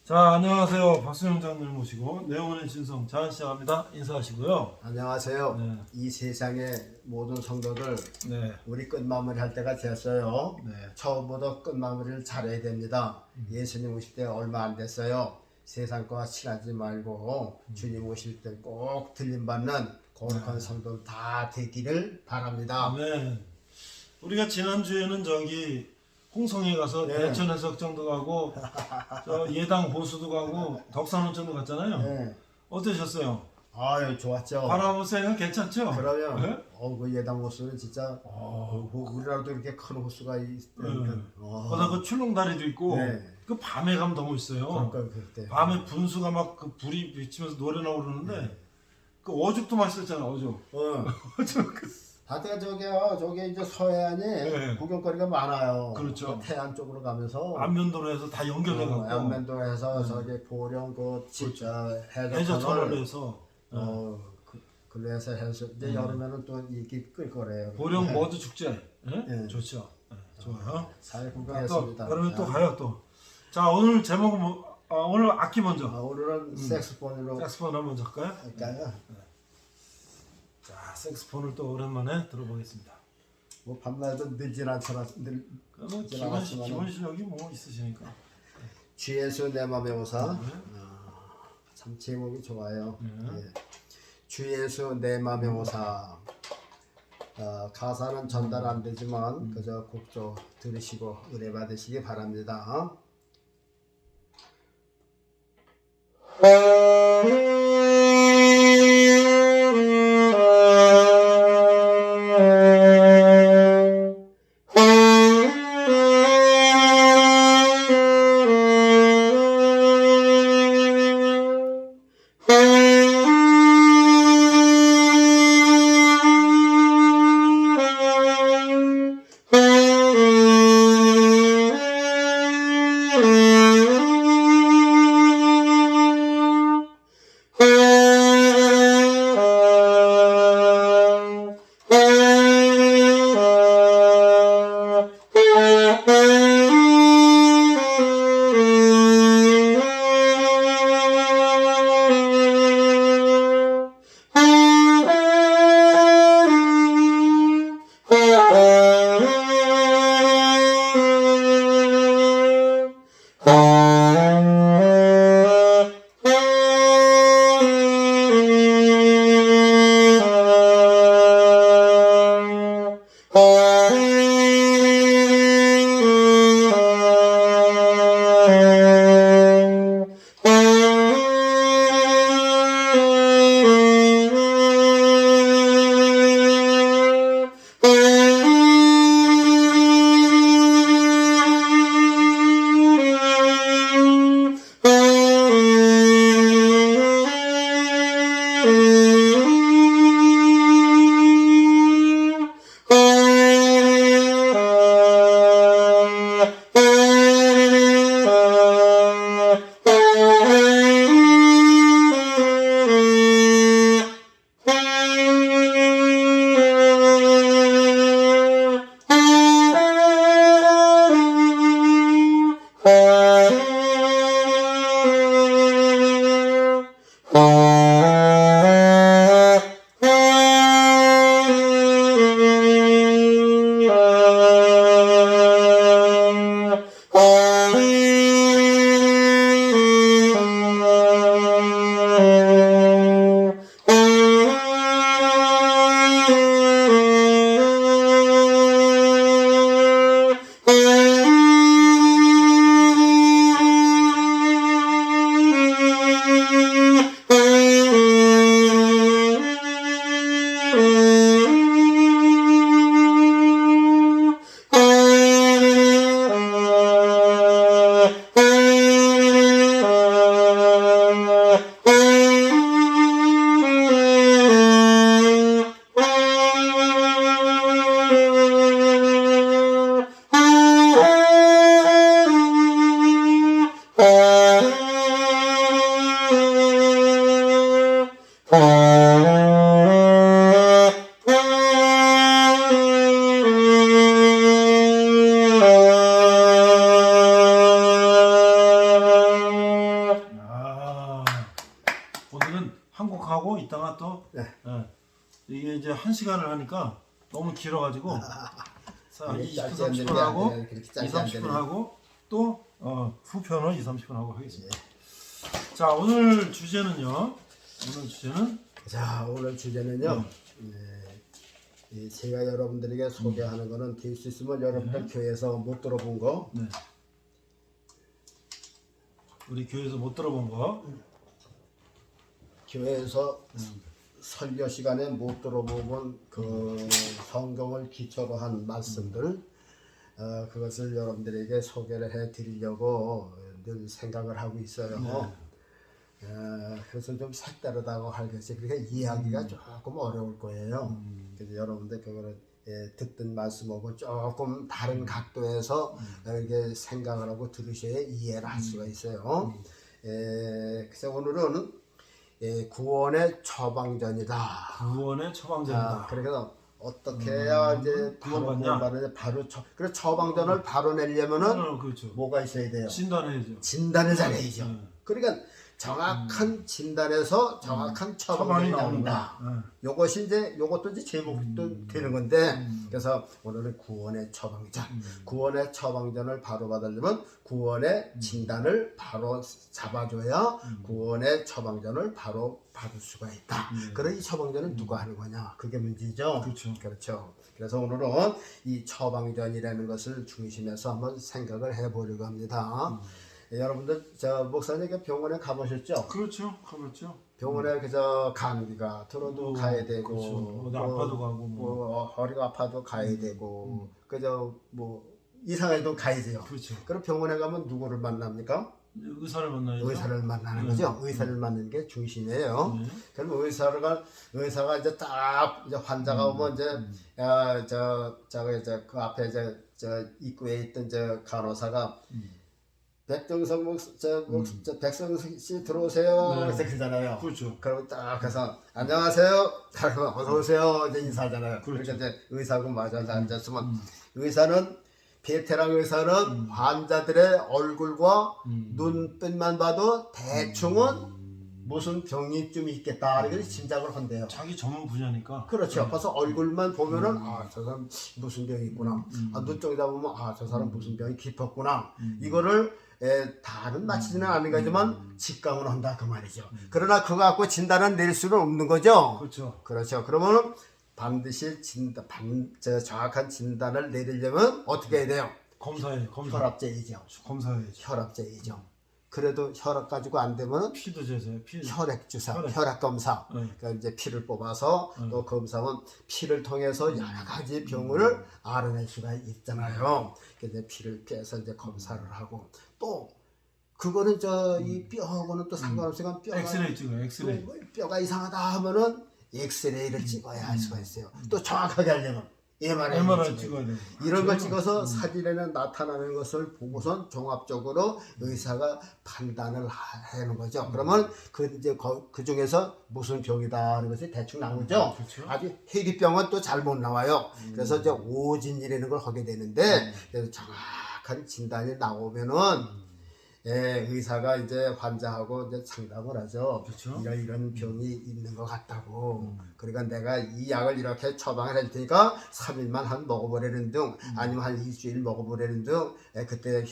자, 안녕하세요. 박수영 장로님 모시고 내용원의 진성 자 시작합니다. 인사하시고요. 안녕하세요. 네. 이 세상의 모든 성도들 네, 우리 끝마무리 할 때가 됐어요. 네, 처음부터 끝마무리를 잘해야 됩니다. 예수님 오실 때 얼마 안 됐어요. 세상과 친하지 말고 주님 오실 때 꼭 들림받는 거룩한 성도들 다 되기를 바랍니다. 아멘. 우리가 지난 주에는 저기 홍성에 가서 네. 대천 해석정도 가고 저 예당 호수도 가고 덕산온천도 갔잖아요. 네. 어떠셨어요? 아유 좋았죠. 바라보세요. 괜찮죠? 그러면 네? 그 예당 호수는 진짜 우리나라도 이렇게 큰 호수가 있다니까. 거기다 그 출렁다리도 있고 네. 그 밤에 가면 더 멋있어요. 그러니까 그때. 밤에 분수가 막 그 불이 비치면서 노래 나오는데 그 어죽도 맛있었잖아. 어죽. 어죽. 다들 저기 이제 서해안이 네. 구경거리가 많아요. 그렇죠. 그 태안 쪽으로 가면서 안면도로 해서 다 연결해 갖고 안면도에서 저기 보령 그렇죠. 해저 해저 터널 터널에서 그래서 해서 이제 여름에는 또 이렇게 끌 거래요. 보령 머드 축제. 예? 네. 좋죠. 예, 좋아요. 잘 또 구경했습니다. 그러면 또 가요 또. 자, 오늘 제목은 뭐 오늘 악기 먼저. 오늘은 색소폰으로 색스폰을 먼저 할까요? 할까요? 자, 색스폰을 또 오랜만에 들어보겠습니다. 뭐 밤낮은 늘진 않잖아. 뭐 기본 실력이 뭐 있으시니까. 주예수 내 맘의 오사. 참 제목이 좋아요. 예. 주예수 내 맘의 오사. 가사는 전달 안 되지만 그저 곡조 들으시고 은혜 받으시기 바랍니다. 하고 이따가 또 네. 예. 이게 이제 1시간을 하니까 너무 길어가지고 자, 20분 30분 하고 2, 30분 하고 또 후편은 2, 30분 하고 하겠습니다. 자, 오늘 주제는요. 자, 오늘 주제는요. 제가 여러분들에게 소개하는 거는 될 수 있으면 여러분들 교회에서 못 들어본 거. 네. 우리 교회에서 못 들어본 거. 교회에서 설교 시간에 못 들어본 그 성경을 기초로 한 말씀들, 그것을 여러분들에게 소개를 해 드리려고 늘 생각을 하고 있어요. 그래서 좀 색다르다고 하겠지. 그러니까 이해하기가 조금 어려울 거예요. 그래서 여러분들 그거를 듣던 말씀하고 조금 다른 각도에서 이렇게 생각을 하고 들으셔야 이해를 할 수가 있어요. 그래서 오늘은 구원의 처방전이다. 구원의 처방전이다. 그래서 어떻게 해야 이제 바로 구원받느냐, 바로 그래서 처방전을 바로 내려면은 그렇죠. 뭐가 있어야 돼요? 진단해야죠. 진단을 잘해야죠. 그러니까 정확한 진단에서 정확한 처방이 나온다. 요것이 이제 요것도 이제 제목도 되는 건데, 그래서 오늘은 구원의 처방전. 구원의 처방전을 바로 받으려면 구원의 진단을 바로 잡아줘야 구원의 처방전을 바로 받을 수가 있다. 그럼 이 처방전은 누가 하는 거냐? 그게 문제죠. 그렇죠. 그래서 오늘은 이 처방전이라는 것을 중심에서 한번 생각을 해보려고 합니다. 여러분들 저 목사님 병원에 가보셨죠? 그렇죠. 가봤죠. 병원에 그저 감기가 들어도 가야 되고, 그렇죠. 어디 아파도 가고, 허리가 아파도 가야 되고, 그저 뭐 이상해도 가야 돼요. 그렇죠. 그럼 병원에 가면 누구를 만납니까? 의사를 만나야죠. 의사를 만나는 거죠. 의사를 만나는 게 중심이에요. 그럼 의사가 이제 딱 이제 환자가 오면 이제 그 앞에 저 입구에 있던 저 간호사가 백정석 백성석 씨 들어오세요. 그래서 그러잖아요. 그렇죠. 그리고 딱 가서 안녕하세요. 그러면 어서 오세요. 이제 인사하잖아요. 그렇죠. 그러니까 이제 의사하고 마주 앉았으면 의사는 베테랑 의사는 환자들의 얼굴과 눈빛만 봐도 대충은 무슨 병이 좀 있겠다 이렇게 짐작을 한대요. 자기 전문 분야니까. 그렇죠. 그래서 얼굴만 보면은 저 사람 무슨 병이 있구나. 눈 쪽에다 보면 저 사람 무슨 병이 깊었구나. 이거를 다는 맞히지는 않은 거지만 직감을 한다 그 말이죠. 그러나 그거 갖고 진단을 내릴 수는 없는 거죠. 그렇죠. 그러면 반드시 정확한 진단을 내리려면 어떻게 해야 돼요? 검사. 혈압제이죠. 검사해야죠. 혈압제이죠. 그래도 혈압 가지고 안 되면 피도 재세요. 혈액 주사, 혈압 검사. 그러니까 이제 피를 뽑아서 또 검사하면 피를 통해서 여러 가지 병을 알아낼 수가 있잖아요. 그래서 피를 빼서 이제 검사를 하고 또 그거는 이 뼈하고는 또 상관없으니까 엑스레이 찍어요. 엑스레이. 뼈가 이상하다 하면은 엑스레이를 찍어야 할 수가 있어요. 또 정확하게 하려면 MRI 찍어야 돼요. 이런 걸 찍어서 사진에는 나타나는 것을 보고선 종합적으로 의사가 판단을 하는 거죠. 그러면 그 중에서 무슨 병이다 하는 것이 대충 나오죠. 아주 희귀병은 또 잘 못 나와요. 그래서 이제 오진이라는 걸 하게 되는데 그래서 정확한 진단이 나오면은 의사가 이제 환자하고 이제 상담을 하죠. 이런 병이 있는 것 같다고. 그러니까 내가 이 약을 이렇게 처방을 할 테니까 3일만 한 먹어보려는 등, 아니면 한 2주일 먹어보려는 등, 그때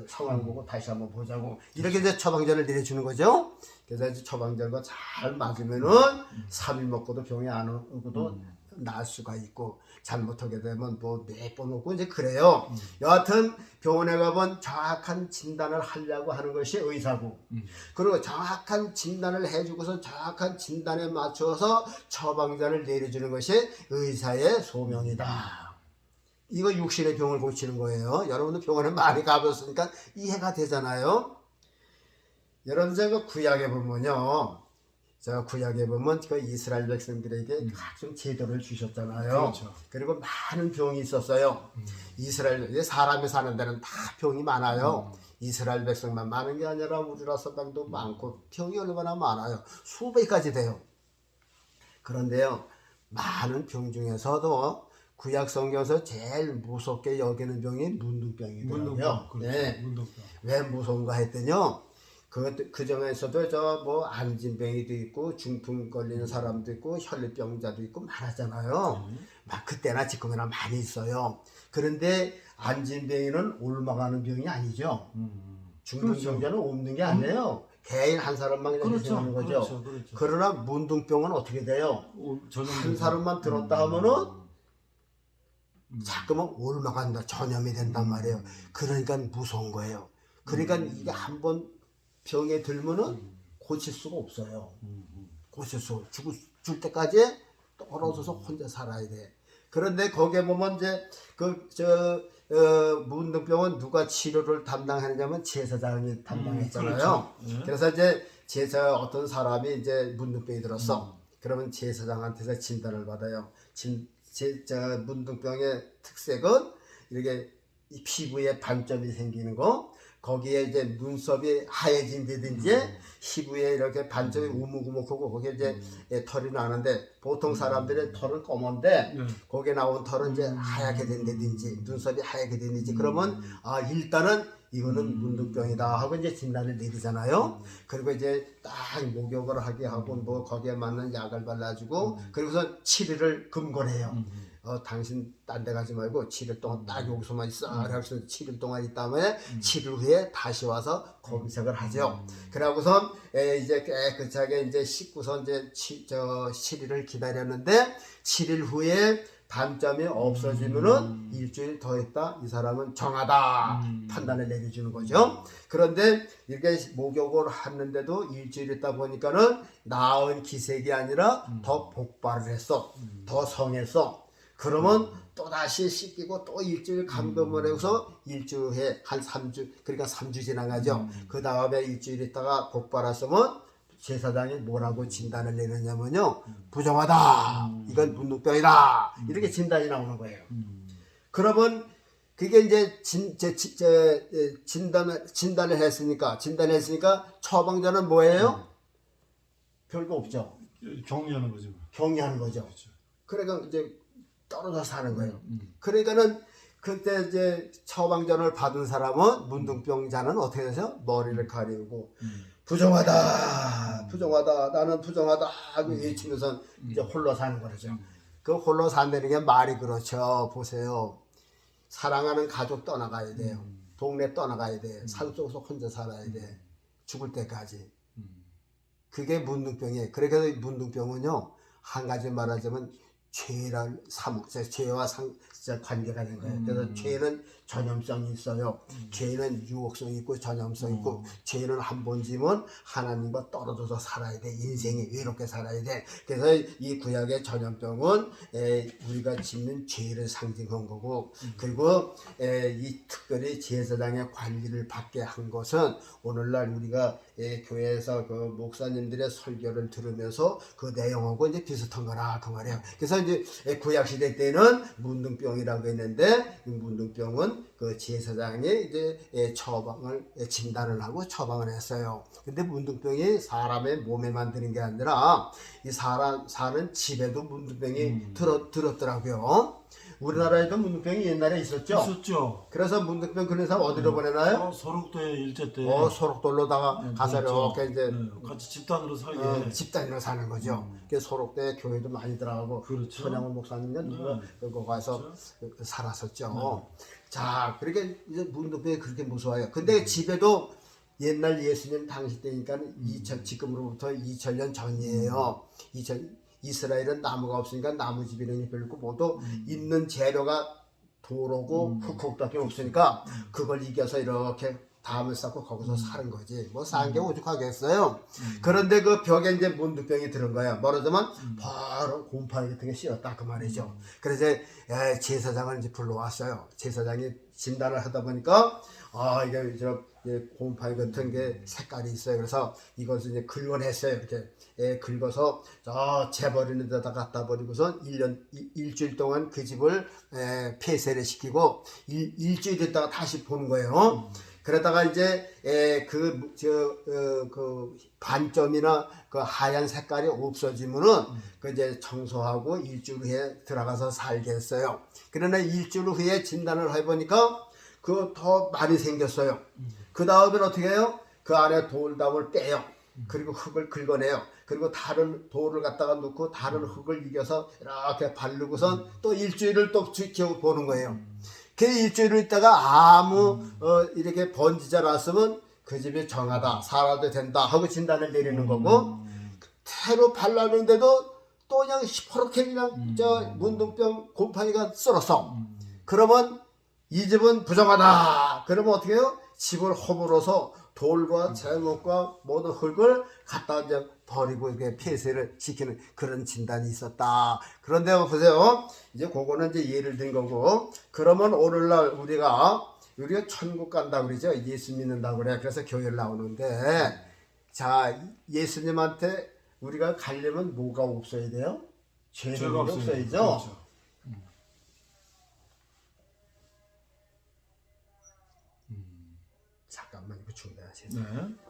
상황 보고 다시 한번 보자고. 이렇게 이제 처방전을 내려주는 거죠. 그래서 이제 처방전과 잘 맞으면은 3일 먹고도 병이 안 오고도 나을 수가 있고, 잘못하게 되면 뭐 몇 번 오고 이제 그래요. 여하튼 병원에 가면 정확한 진단을 하려고 하는 것이 의사고, 그리고 정확한 진단을 해주고서 정확한 진단에 맞춰서 처방전을 내려주는 것이 의사의 소명이다. 이거 육신의 병을 고치는 거예요. 여러분도 병원에 많이 가봤으니까 이해가 되잖아요. 여러분 제가 구약에 보면요, 구약에 보면 그 이스라엘 백성들에게 각종 제도를 주셨잖아요. 그리고 많은 병이 있었어요. 이스라엘 사람이 사는 데는 다 병이 많아요. 이스라엘 백성만 많은 게 아니라 우리나라 사람도 많고 병이 얼마나 많아요. 수백가지 돼요. 그런데요, 많은 병 중에서도 구약 성경에서 제일 무섭게 여기는 병이 문둥병이더라고요. 문둥병. 왜 무서운가 했더니요, 그 중에서도 저 뭐 안진병이도 있고 중풍 걸리는 사람도 있고 혈류병자도 있고 많았잖아요. 막 그때나 지금이나 많이 있어요. 그런데 안진병이는 옮아가는 병이 아니죠. 중풍병자는 옮는 게 아니에요. 개인 한 사람만 그냥 그렇죠. 희생하는 거죠. 그렇죠. 그렇죠. 그러나 문둥병은 어떻게 돼요? 한 사람만 들었다 하면은 자꾸만 옮아간다, 전염이 된단 말이에요. 그러니까 무서운 거예요. 그러니까 이게 한번 병에 들면은 고칠 수가 없어요. 고칠 수 줄 때까지 떨어져서 혼자 살아야 돼. 그런데 거기에 보면 이제 문둥병은 누가 치료를 담당하느냐면 제사장이 담당했잖아요. 그렇죠. 네. 그래서 이제 어떤 사람이 이제 문둥병이 들었어. 그러면 제사장한테서 진단을 받아요. 문둥병의 특색은 이렇게 이 피부에 반점이 생기는 거, 거기에 이제 눈썹이 하얘진다든지 피부에 이렇게 반점이 우묵우묵하고 거기에 이제 털이 나는데 보통 사람들의 털은 검은데 거기에 나온 털은 이제 하얗게 된다든지 눈썹이 하얗게 된다든지 그러면 일단은 이거는 문둥병이다 하고 이제 진단을 내리잖아요. 그리고 이제 딱 목욕을 하게 하고 뭐 거기에 맞는 약을 발라주고 그리고서 7일을 금건해요. 당신 딴 데 가지 말고 7일 동안 딱 여기서만 있어. 그래서 7일 동안 있다 후에 7일 후에 다시 와서 검색을 하죠. 그러고선 이제 깨끗하게 이제 씻고서 이제 7일을 기다렸는데 7일 후에 반점이 없어지면은 일주일 더 있다 이 사람은 정하다 판단을 내려주는 거죠. 그런데 이렇게 목욕을 했는데도 일주일 있다 보니까는 나은 기색이 아니라 더 복발을 했어. 더 성했어. 그러면 또다시 씻기고 또 일주일 감금을 해서 일주일 후에 한 3주, 그러니까 3주 지나가죠. 그 다음에 일주일 있다가 복발했으면 제사장이 뭐라고 진단을 내느냐면요. 부정하다. 이건 문둥병이다. 이렇게 진단이 나오는 거예요. 그러면 그게 이제 진단을 했으니까 처방전은 뭐예요? 별거 없죠. 격리하는 거죠. 격리하는 거죠. 그렇죠. 그러니까 이제 떨어져 사는 거예요. 그러니까는 그때 이제 처방전을 받은 사람은 문둥병자는 어떻게 되죠? 머리를 가리우고 부정하다, 부정하다, 나는 부정하다 하고 외치면서 이제 홀로 사는 거죠. 그 홀로 산다는 게 말이 그렇죠. 보세요. 사랑하는 가족 떠나가야 돼요. 동네 떠나가야 돼. 산속에서 혼자 살아야 돼. 죽을 때까지. 그게 문둥병이에요. 그래서 문둥병은요, 한 가지 말하자면 죄와 관계가 된 거예요. 그래서 죄는 전염성이 있어요. 죄는 유혹성이 있고 전염성이 있고 죄는 한 번 지면 하나님과 떨어져서 살아야 돼. 인생이 외롭게 살아야 돼. 그래서 이 구약의 전염병은 우리가 짓는 죄를 상징한 거고 그리고 이 특별히 제사장의 관리를 받게 한 것은 오늘날 우리가 교회에서 그 목사님들의 설교를 들으면서 그 내용하고 이제 비슷한 거라 그 말이에요. 그래서 이제 구약 시대 때는 문둥병이라고 했는데 이 문둥병은 그 제사장이 이제 진단을 하고 처방을 했어요. 근데 문둥병이 사람의 몸에만 드는 게 아니라 이 사람 사는 집에도 문둥병이 들었더라고요. 우리나라에도 문둥병이 옛날에 있었죠. 있었죠. 그래서 문둥병 걸린 사람 어디로 보내나요? 소록도에 일제 때. 소록돌로다가 가서 이렇게 이제 같이 집단으로 살게. 집단으로 사는 거죠. 그래서 소록도에 교회도 많이 들어가고 그렇죠. 손양원 목사님은 누가 거기 가서 살았었죠. 자, 그렇게 이제 문둥병이 그렇게 무서워요. 근데 집에도 옛날 예수님 당시 때니까 지금으로부터 2000년 전이에요. 이스라엘은 나무가 없으니까 나무집 이름이 별고 모두 있는 재료가 도로고 흙밖에 없으니까 그걸 이겨서 이렇게 담을 쌓고 거기서 사는 거지. 뭐 싼 게 오죽하겠어요. 그런데 그 벽에 이제 문둥병이 들은 거야. 말하자면 바로 곰팡이 같은 게 씌었다 그 말이죠. 그래서 제사장을 이제 불러왔어요. 제사장이 진단을 하다 보니까 이게 곰팡이 같은 게 색깔이 있어요. 그래서 이것을 이제 긁어냈어요. 이렇게 긁어서 재버리는 데다 갖다 버리고선 일주일 동안 그 집을 폐쇄를 시키고 일주일 있다가 다시 보는 거예요. 그러다가 이제 그 반점이나 그 하얀 색깔이 없어지면은 그 이제 청소하고 일주일 후에 들어가서 살겠어요. 그러나 일주일 후에 진단을 해보니까 그 더 많이 생겼어요. 그 다음엔 어떻게 해요? 그 안에 돌담을 빼요. 그리고 흙을 긁어내요. 그리고 다른 돌을 갖다가 놓고 다른 흙을 이겨서 이렇게 바르고선 또 일주일을 또 지켜보는 거예요. 그 일주일을 있다가 아무 이렇게 번지지 않았으면 그 집이 정하다, 살아도 된다 하고 진단을 내리는 거고, 태로 발랐는데도 또 그냥 시퍼렇게 그냥 저 문둥병 곰팡이가 썰었어. 그러면 이 집은 부정하다. 그러면 어떻게 해요? 집을 허물어서 돌과 제목과 모든 흙을 갖다 이제 버리고 이렇게 폐쇄를 시키는 그런 진단이 있었다. 그런데 보세요. 이제 그거는 이제 예를 든 거고, 그러면 오늘날 우리가 천국 간다 그러죠. 예수 믿는다 그래. 그래서 교회를 나오는데, 자, 예수님한테 우리가 가려면 뭐가 없어야 돼요? 죄가 없어야죠. 그렇죠. 잠깐만 이거 중단하세요. 네.